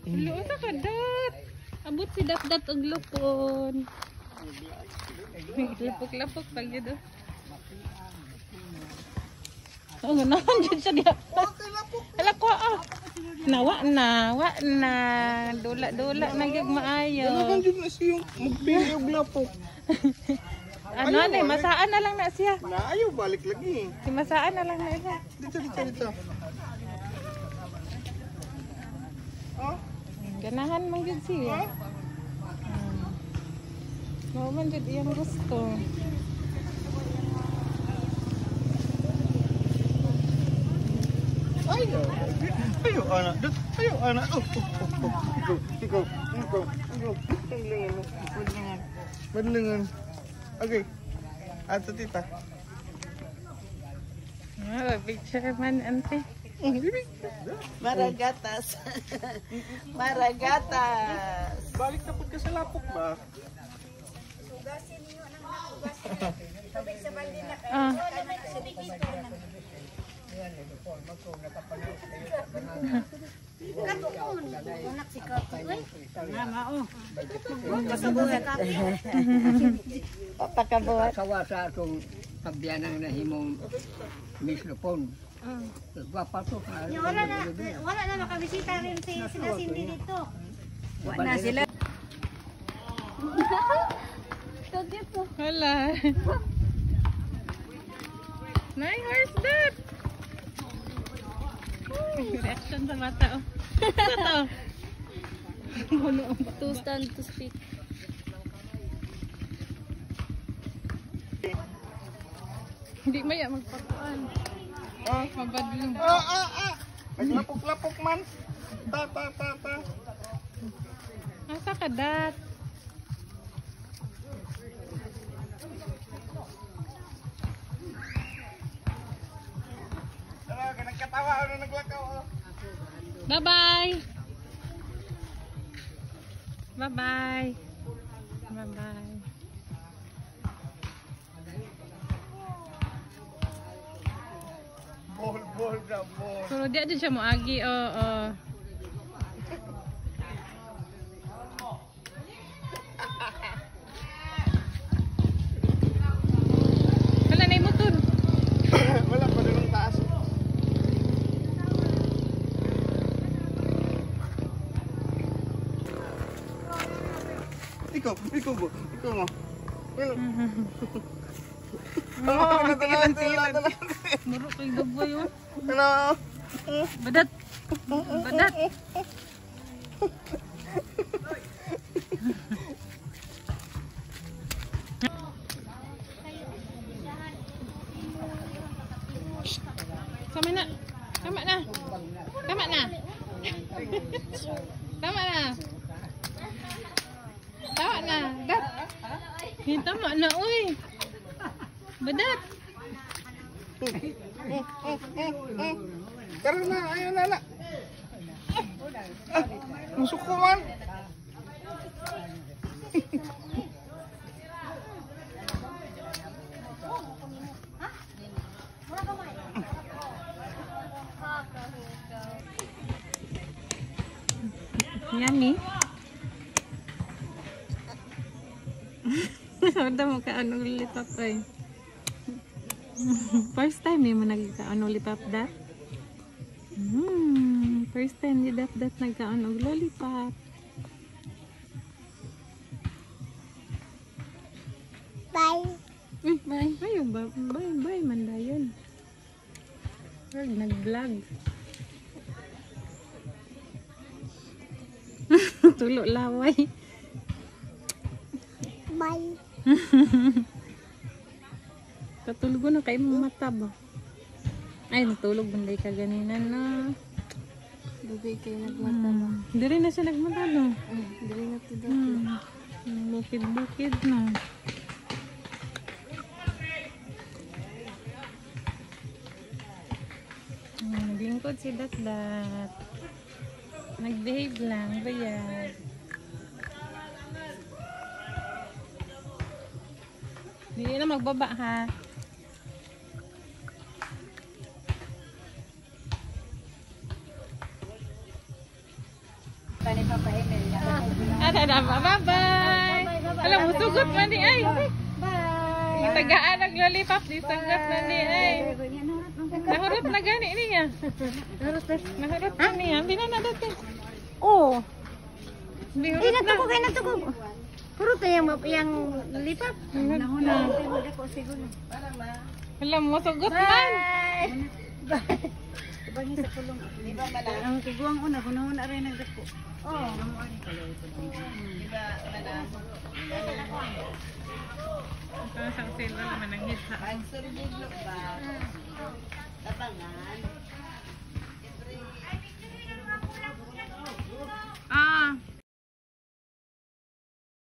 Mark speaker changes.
Speaker 1: Luo sa kadat. Abot si dat-dat og lupon. Lapok-lapok pag yun. Oh, ganahan dyan siya diya. Hala ko Nawa na. Dula na yung maayo.
Speaker 2: Ganahan dyan na siya magpili og lapok.
Speaker 1: Ano na, masaan na lang na siya.
Speaker 2: Ayaw, balik lagi.
Speaker 1: Si masaan na lang na siya.
Speaker 2: Dito. Oh?
Speaker 1: Ganahan man yun siya. Man yun iyang gusto.
Speaker 2: Ayaw, anak. Ikaw. Badlingan. Okay. At sa tita.
Speaker 1: Picture man, ante.
Speaker 3: Maragatas. Maragatas.
Speaker 2: Balik na po ka sa lapok ba?
Speaker 3: Anak si Kapi.
Speaker 1: Pakabuhat.
Speaker 4: Kawa sa atong pagbiyanang na himong mislopon. Gwapa to.
Speaker 3: Wala na makabisita rin sila Cindy dito.
Speaker 1: Wala sila. Wala. Nay, where's that? Reaction sa mata, oh. Ito. To stand to speak. Hindi maya magpatuan. Mabadlong.
Speaker 2: Naglapok-lapok man. Ta.
Speaker 1: Asa ka, dat?
Speaker 2: Nagkatawa ako na naglakaw.
Speaker 1: Bye-bye. Bye-bye. Bye-bye.
Speaker 2: Ball.
Speaker 1: Pero di din siya moagi, oo. Wala na yung motor.
Speaker 2: Wala pa rin ang taas. Ikaw mo.
Speaker 1: Muro kay gabo yun.
Speaker 2: Ano?
Speaker 1: Badat. Tama na. Tama na. Dat. Tama na, uy. Badat.
Speaker 2: Tara na, ayaw na. Musok ko man.
Speaker 1: Yummy. Wala mo ka anong lipap eh. First time mo nagka-ano lipap dat? First time ni dat nagka-ano lollipop.
Speaker 3: Bye.
Speaker 1: Bye. Ayaw ba? Bye man dayon. Nag-vlog. Tulo laway.
Speaker 3: Bye.
Speaker 1: Katulog na kay mata ba? Ay, natulog banday ka ganina na.
Speaker 3: Dugay kayo nagmata ba?
Speaker 1: Diri na siya nagmata no?
Speaker 3: Dili na to
Speaker 1: Bukid na. Naglingkod si Dat. Nag-behave lang, bayad. Hindi na magbaba ha. Ada, bye-bye. Alam mo, sugot man ni ay.
Speaker 3: Bye.
Speaker 1: Tagaan ang lollipop, di sagot na ni ay. Nahurot na gani niya. Nahurot na niya. Hindi na dati.
Speaker 3: Oh.
Speaker 1: Hindi
Speaker 3: Eh,
Speaker 1: hurot na.
Speaker 3: natukog kayo, natukog. Puro tayo yung lipap.
Speaker 1: Nahurot na. Alam mo, sugot man.
Speaker 3: Bagi sa pulong. Di ba mala? Ang tiguang una, kunahon na rin nagdapo. Oo.
Speaker 1: Ito sa sale naman ang hit sa.
Speaker 3: Ang surubog ba? Tabangan.